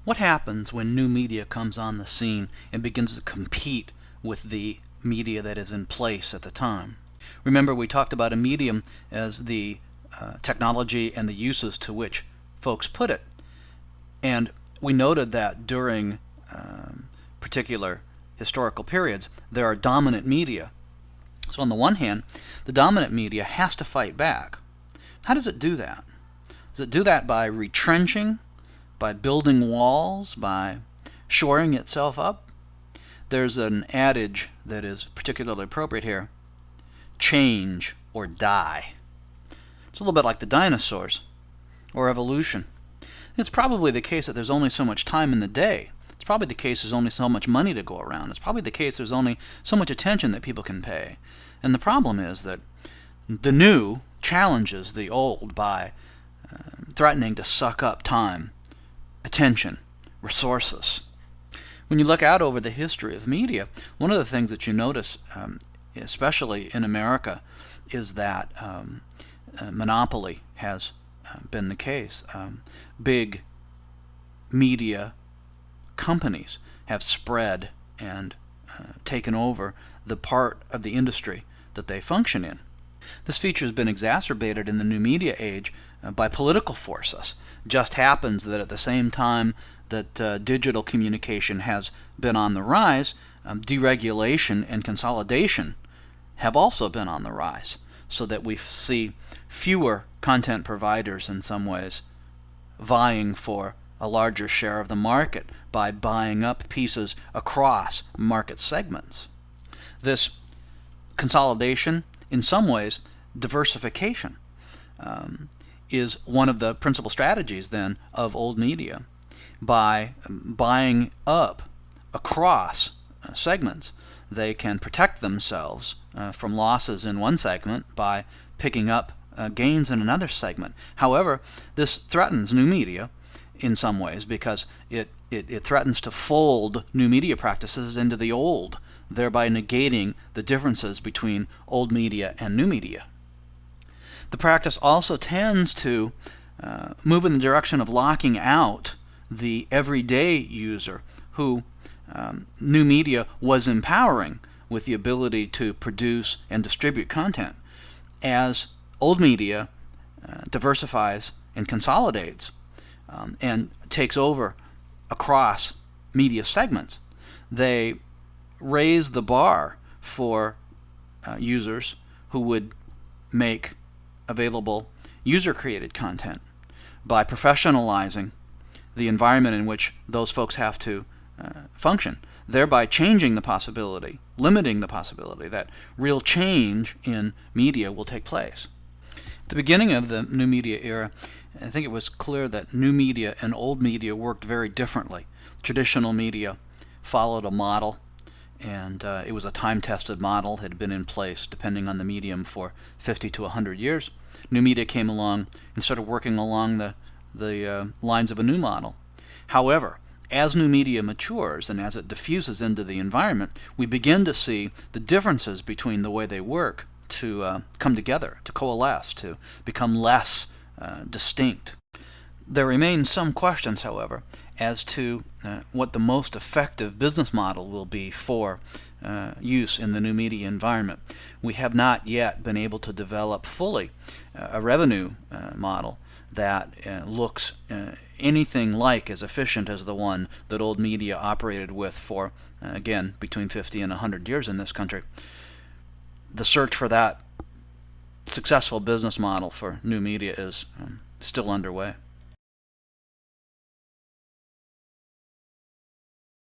What happens when new media comes on the scene and begins to compete with the media that is in place at the time? Remember, we talked about a medium as the technology and the uses to which folks put it. And we noted that during particular historical periods, there are dominant media. So on the one hand, the dominant media has to fight back. How does it do that? Does it do that by retrenching, by building walls, by shoring itself up? There's an adage that is particularly appropriate here: change or die. It's a little bit like the dinosaurs or evolution. It's probably the case that there's only so much time in the day. It's probably the case there's only so much money to go around. It's probably the case there's only so much attention that people can pay. And the problem is that the new challenges the old by threatening to suck up time, attention, resources. When you look out over the history of media, one of the things that you notice, especially in America, is that monopoly has been the case. Big media companies have spread and taken over the part of the industry that they function in. This feature has been exacerbated in the new media age by political forces. It just happens that at the same time that digital communication has been on the rise, deregulation and consolidation have also been on the rise, so that we see fewer content providers in some ways vying for a larger share of the market by buying up pieces across market segments. This consolidation, in some ways diversification, is one of the principal strategies then of old media. By buying up across segments, they can protect themselves from losses in one segment by picking up gains in another segment. However, this threatens new media in some ways because it threatens to fold new media practices into the old, thereby negating the differences between old media and new media. The practice also tends to move in the direction of locking out the everyday user who new media was empowering with the ability to produce and distribute content. As old media diversifies and consolidates and takes over across media segments, they raise the bar for users who would make available user-created content by professionalizing the environment in which those folks have to function, thereby changing the possibility, limiting the possibility that real change in media will take place. At the beginning of the new media era, I think it was clear that new media and old media worked very differently. Traditional media followed a model, and it was a time-tested model, had been in place depending on the medium for 50 to 100 years. New media came along and started working along the lines of a new model. However, as new media matures and as it diffuses into the environment, we begin to see the differences between the way they work to come together, to coalesce, to become less distinct. There remain some questions, however, as to what the most effective business model will be for use in the new media environment. We have not yet been able to develop fully a revenue model that looks anything like as efficient as the one that old media operated with for, again, between 50 and 100 years in this country. The search for that successful business model for new media is still underway.